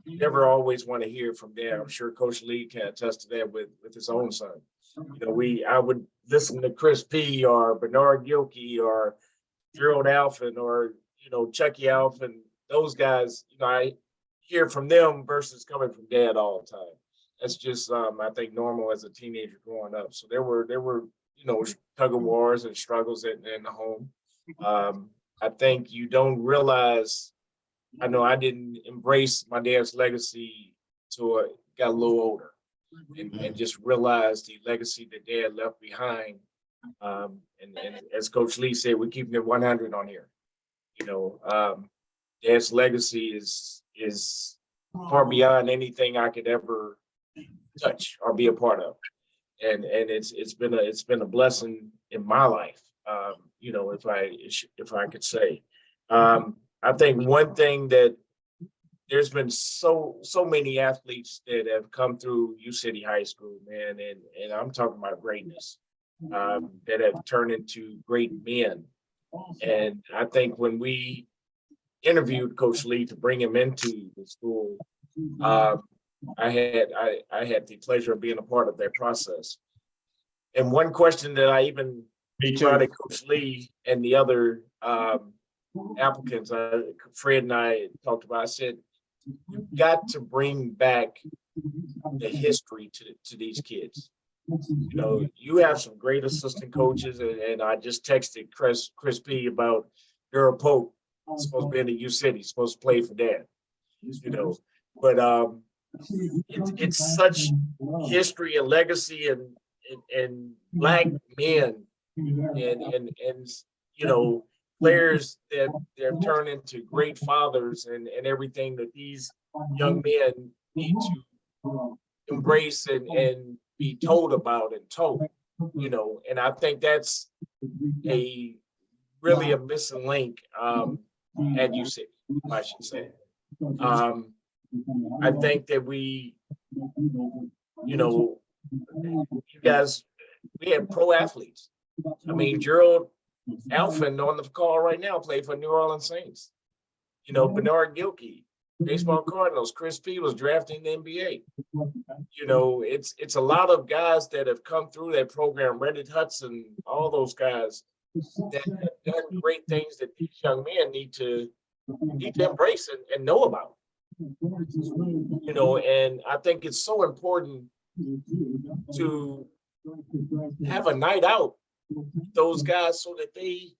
you never always want to hear from Dad. I'm sure Coach Lee can attest to that with his own son. I would listen to Chris P or Bernard Gilkey or Gerald Alphen or Chucky Alphen. Those guys, I hear from them versus coming from Dad all the time. That's just I think normal as a teenager growing up. So there were tug of wars and struggles in the home. I think you don't realize. I know I didn't embrace my dad's legacy till I got a little older, and just realized the legacy that Dad left behind. And as Coach Lee said, we're keeping it 100 on here. Dad's legacy is far beyond anything I could ever touch or be a part of, and it's been a blessing in my life. If I could say, I think one thing that there's been so many athletes that have come through U City High School, man, and I'm talking about greatness, that have turned into great men. And I think when we interviewed Coach Lee to bring him into the school, I had the pleasure of being a part of that process. And one question that I even tried to Coach Lee and the other applicants, Fred and I talked about, I said, you've got to bring back the history to these kids. You have some great assistant coaches, and I just texted Chris P about Daryl Pope, supposed to be in the U City, supposed to play for Dad. But it's such history and legacy and Black men and players that they're turned into great fathers and everything that these young men need to embrace and be told about and told, and I think that's a really a missing link at UCHS, I should say. I think that we, you know, you guys, we had pro athletes. I mean, Gerald Alfin on the call right now played for New Orleans Saints. You know, Bernard Gilkey, baseball Cardinals, Chris P was drafted in the NBA. You know, it's a lot of guys that have come through that program, Reddit Hudson, all those guys that have done great things that these young men need to embrace and know about. You know, and I think it's so important to have a night out with those guys so that they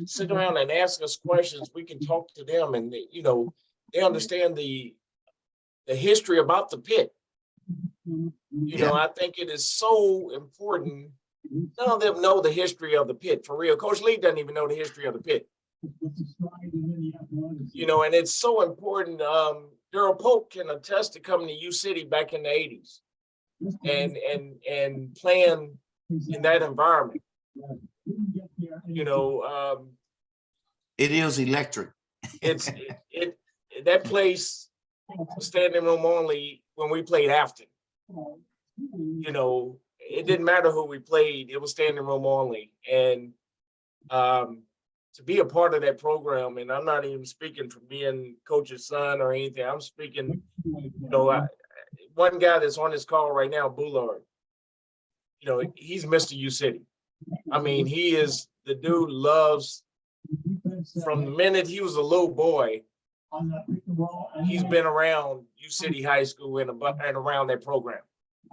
sit around and ask us questions. We can talk to them, and you know, they understand the history about the pit. You know, I think it is so important. None of them know the history of the pit for real. Coach Lee doesn't even know the history of the pit. You know, and it's so important. Daryl Polk can attest to coming to U City back in the 80s and playing in that environment. You know, it is electric. That place was standing room only when we played Afton. You know, it didn't matter who we played, it was standing room only. And to be a part of that program, and I'm not even speaking from being coach's son or anything, I'm speaking, you know, one guy that's on this call right now, Bullard, you know, he's Mr. U City. I mean, he is, the dude loves, from the minute he was a little boy, he's been around U City High School and around that program.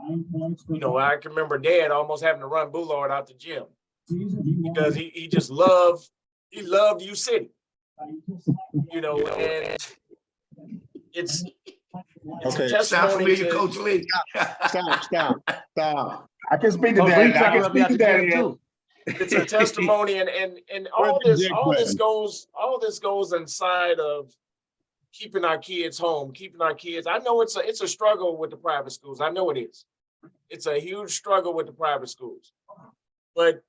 You know, I can remember Dad almost having to run Bullard out the gym because he just loved, he loved U City. You know, and it's Okay. Sound familiar, Coach Lee? Stop. I can speak to that. I can speak to that. It's a testimony, and all this goes inside of keeping our kids home, keeping our kids. I know it's a struggle with the private schools. I know it is. It's a huge struggle with the private schools. But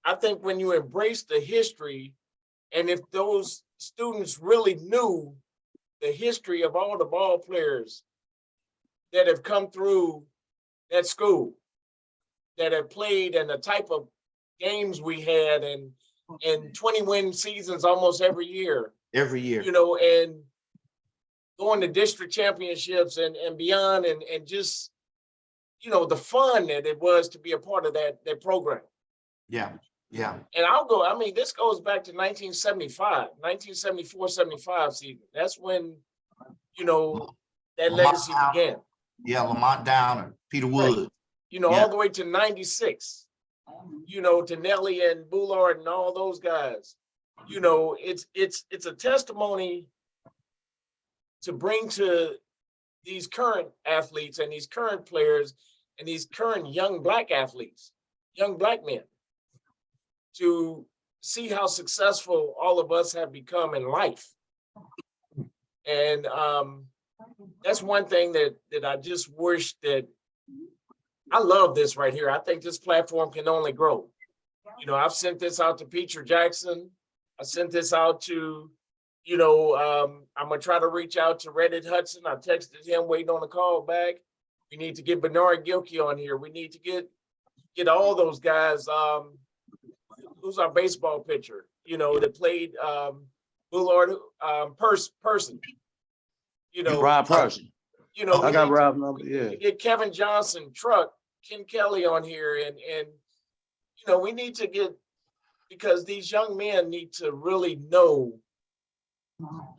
I think when you embrace the history, and if those students really knew the history of all the ball players that have come through that school, that have played, and the type of games we had, and 20-win seasons almost every year. Every year. You know, and going to district championships and beyond, and just, you know, the fun that it was to be a part of that program. Yeah. And I mean, this goes back to 1974, 75 season. That's when, you know, that legacy began. Yeah, Lamont Downer, Peter Wood. Right. You know, all the way to 96, you know, to Nelly and Bullard and all those guys. You know, it's a testimony to bring to these current athletes and these current players and these current young Black athletes, young Black men, to see how successful all of us have become in life. And that's one thing that I just wish that, I love this right here. I think this platform can only grow. You know, I've sent this out to Peter Jackson. I sent this out to, you know, I'm gonna try to reach out to Reddit Hudson. I texted him waiting on a call back. We need to get Bernard Gilkey on here. We need to get all those guys. Who's our baseball pitcher? You know, that played Bullard, Person. You know, Rob Person. You know, I got Rob number. Yeah. Get Kevin Johnson, Truck, Ken Kelly on here, and you know, we need to get, because these young men need to really know.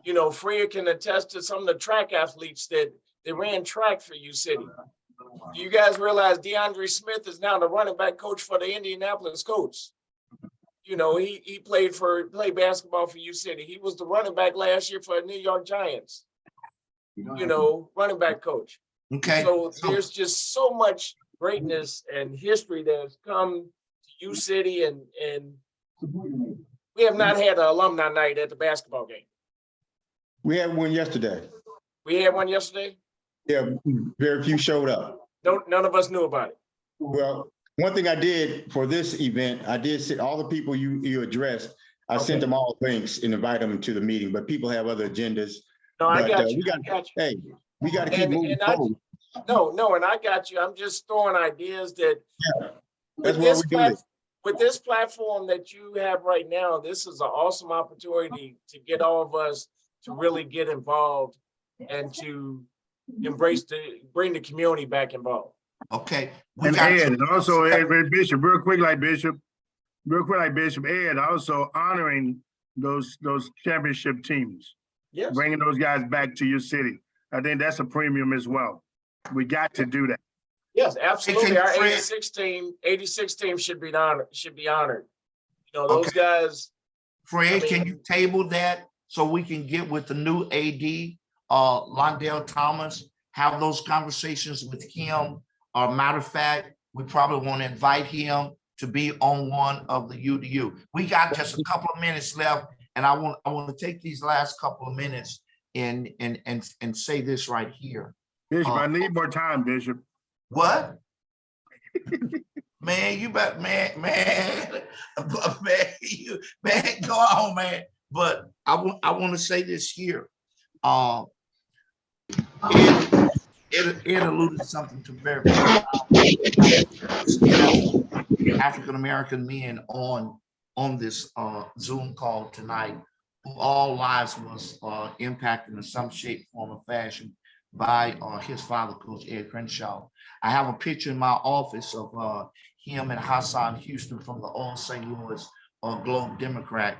You know, Freya can attest to some of the track athletes that they ran track for U City. Do you guys realize DeAndre Smith is now the running back coach for the Indianapolis Colts? You know, he played basketball for U City. He was the running back last year for the New York Giants. You know, running back coach. Okay. So there's just so much greatness and history that has come to U City, and we have not had an alumni night at the basketball game. We had one yesterday. We had one yesterday? Yeah, very few showed up. None of us knew about it. Well, One thing I did for this event, I did send all the people you addressed, I sent them all links and invite them to the meeting, but people have other agendas. No, I But got you. we got, I got you. hey, we got to keep moving And forward. no, and I got you. I'm just throwing ideas that That's why we do it. with this platform that you have right now, this is an awesome opportunity to get all of us to really get involved and to bring the community back involved. Okay. And Ed, and also Ed Bishop, real quick like Bishop, Ed, also honoring those championship teams. Yes. Bringing those guys back to your city. I think that's a premium as well. We got to do that. Yes, absolutely. Our Fred- 86 team should be honored. You know, those guys. Fred, can you table that so we can get with the new AD, Londell Thomas, have those conversations with him? Matter of fact, we probably want to invite him to be on one of the UDU. We got just a couple of minutes left, and I want to take these last couple of minutes and say this right here. Bishop, I need more time, Bishop. What? Man, you bet, man, go on, man. But I want to say this here. It alluded to something to very African American men on this Zoom call tonight, who all lives was impacted in some shape, form, or fashion by his father, Coach Ed Crenshaw. I have a picture in my office of him and Hassan Houston from the old St. Louis Globe Democrat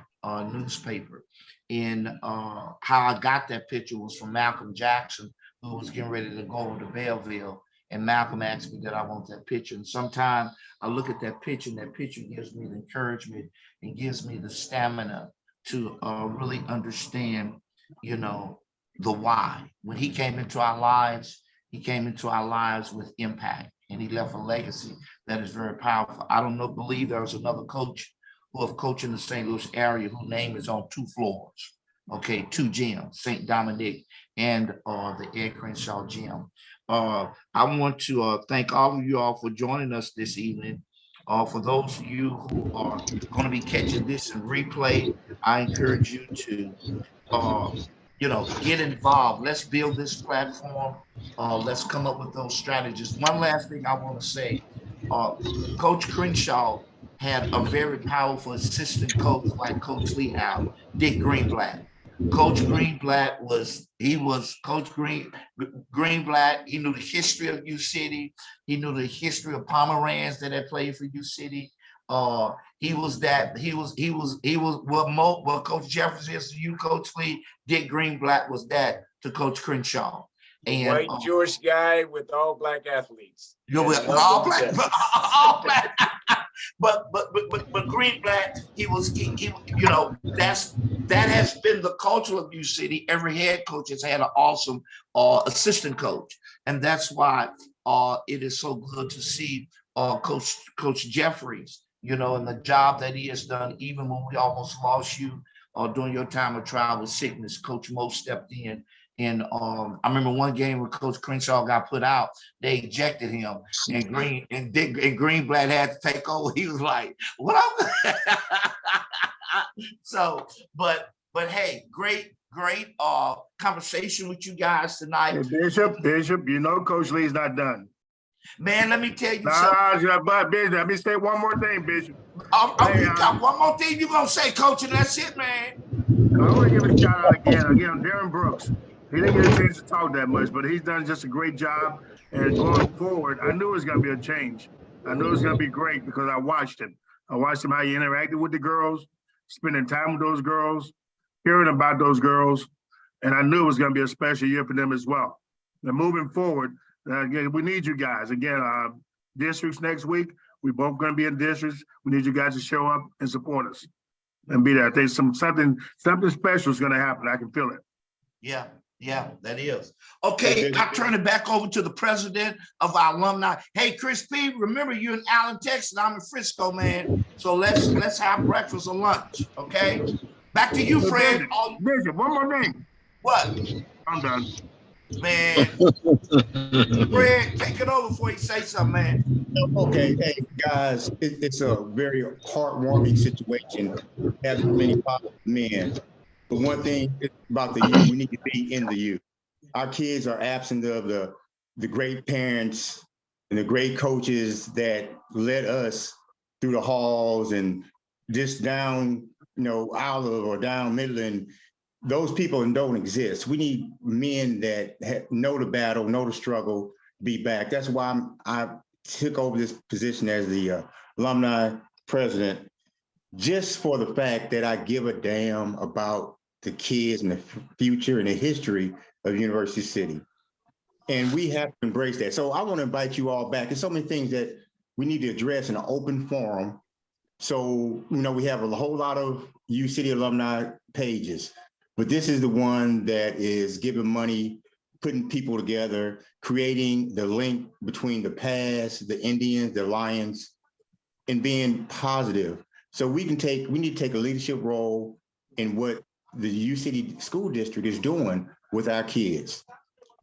newspaper. And how I got that picture was from Malcolm Jackson, who was getting ready to go over to Belleville. And Malcolm asked me that I want that picture. And sometimes I look at that picture, and that picture gives me the encouragement and gives me the stamina to really understand, you know, the why. When he came into our lives, he came into our lives with impact, and he left a legacy that is very powerful. I don't believe there was another coach who have coached in the St. Louis area whose name is on 2 floors. Okay, 2 gyms, St. Dominic and the Ed Crenshaw gym. I want to thank all of you all for joining us this evening. For those of you who are going to be catching this in replay, I encourage you to get involved. Let's build this platform. Let's come up with those strategies. One last thing I want to say, Coach Crenshaw had a very powerful assistant coach like Coach Lee Howe, Dick Greenblatt. Coach Greenblatt Coach Greenblatt. He knew the history of U City. He knew the history of Pomeranz that had played for U City. He was what Coach Jefferson is to you, Coach Lee. Dick Greenblatt was that to Coach Crenshaw. And white Jewish guy with all black athletes. With all black, all black. But Greenblatt, that has been the culture of U City. Every head coach has had an awesome assistant coach, and that's why it is so good to see Coach Jeffries, and the job that he has done, even when we almost lost you during your time of trial with sickness. Coach Mo stepped in. And I remember one game when Coach Crenshaw got put out, they ejected him, and Greenblatt had to take over. He was like, "What?" So, but hey, great conversation with you guys tonight. Hey, Bishop, Coach Lee's not done. Man, let me tell you something. But Bishop, let me say one more thing, Bishop. You got one more thing you're gonna say, Coach, and that's it, man. I want to give a shout out again, Darren Brooks. He didn't get a chance to talk that much, but he's done just a great job. And going forward, I knew it was going to be a change. I knew it was going to be great because I watched him. I watched him how he interacted with the girls, spending time with those girls, hearing about those girls. And I knew it was going to be a special year for them as well. Now, moving forward, again, we need you guys. Again, districts next week, we both going to be in districts. We need you guys to show up and support us and be there. I think something special is going to happen. I can feel it. Yeah, that is. Okay, I turn it back over to the president of our alumni. Hey, Chris P., remember you're in Allen, Texas. I'm in Frisco, man. So let's have breakfast or lunch, okay? Back to you, Fred. Bishop, one more thing. What? I'm done. Man, Fred, take it over before you say something, man. Okay, hey, guys, it's a very heartwarming situation to have this many positive men. But one thing about the youth, we need to be in the youth. Our kids are absent of the great parents and the great coaches that led us through the halls and just down, Olive or down Midland. Those people don't exist. We need men that know the battle, know the struggle, be back. That's why I took over this position as the alumni president, just for the fact that I give a damn about the kids and the future and the history of University City. And we have to embrace that. So I want to invite you all back. There's so many things that we need to address in an open forum. So, we have a whole lot of U City alumni pages, but this is the one that is giving money, putting people together, creating the link between the past, the Indians, the Lions, and being positive. So we need to take a leadership role in what the U City School District is doing with our kids.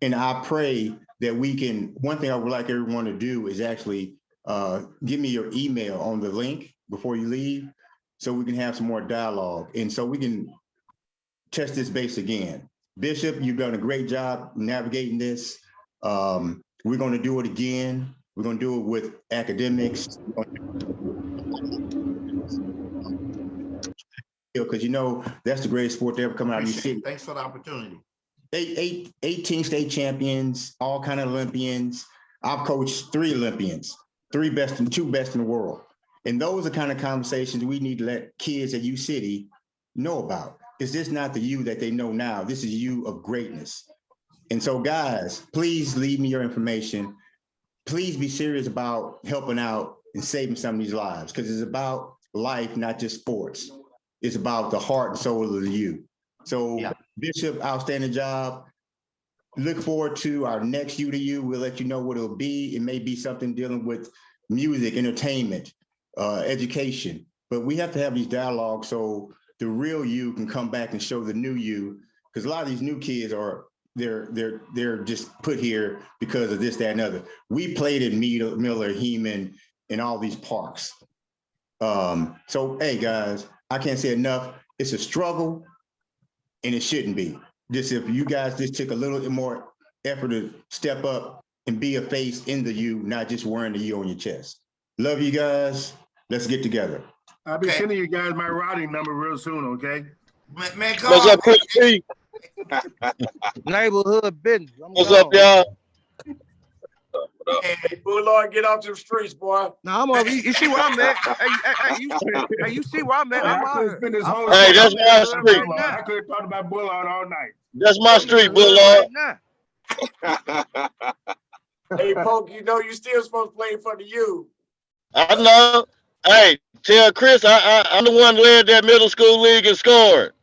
And I pray that one thing I would like everyone to do is actually give me your email on the link before you leave, so we can have some more dialogue. And so we can touch this base again. Bishop, you've done a great job navigating this. We're going to do it again. We're going to do it with academics. Because that's the greatest sport to ever come out of the city. Thanks for the opportunity. 18 state champions, all kind of Olympians. I've coached 3 Olympians, 2 best in the world. And those are kind of conversations we need to let kids at U City know about. Is this not the you that they know now? This is you of greatness. And so guys, please leave me your information. Please be serious about helping out and saving some of these lives, because it's about life, not just sports. It's about the heart and soul of the youth. So Bishop, outstanding job. Look forward to our next U to U. We'll let you know what it'll be. It may be something dealing with music, entertainment, education, but we have to have these dialogues so the real you can come back and show the new you, because a lot of these new kids they're just put here because of this, that, and other. We played in Miller, Heman, and all these parks. So, hey guys, I can't say enough. It's a struggle, and it shouldn't be. If you guys just took a little bit more effort to step up and be a face in the U, not just wearing the U on your chest. Love you guys. Let's get together. I'll be sending you guys my routing number real soon, okay? Man, What's up, Chris P? Neighborhood business. What's up, y'all? Hey, Bullard, get off the streets, boy. No, I'm over. You see where I'm at? Hey, you see where I'm at? I could spend this whole Hey, that's my street. I could have talked about Bullard all night. That's my street, Bullard. Hey, Poke, you still supposed to play for the U. I know. Hey, tell Chris I'm the one led that middle school league and scored.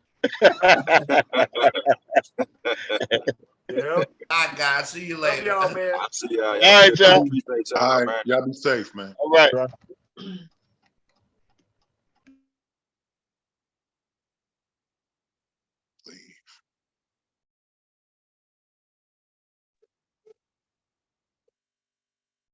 Yeah. All right, guys. See you later. Love y'all, man. See y'all. All right, y'all. All right, y'all be safe, man. All right.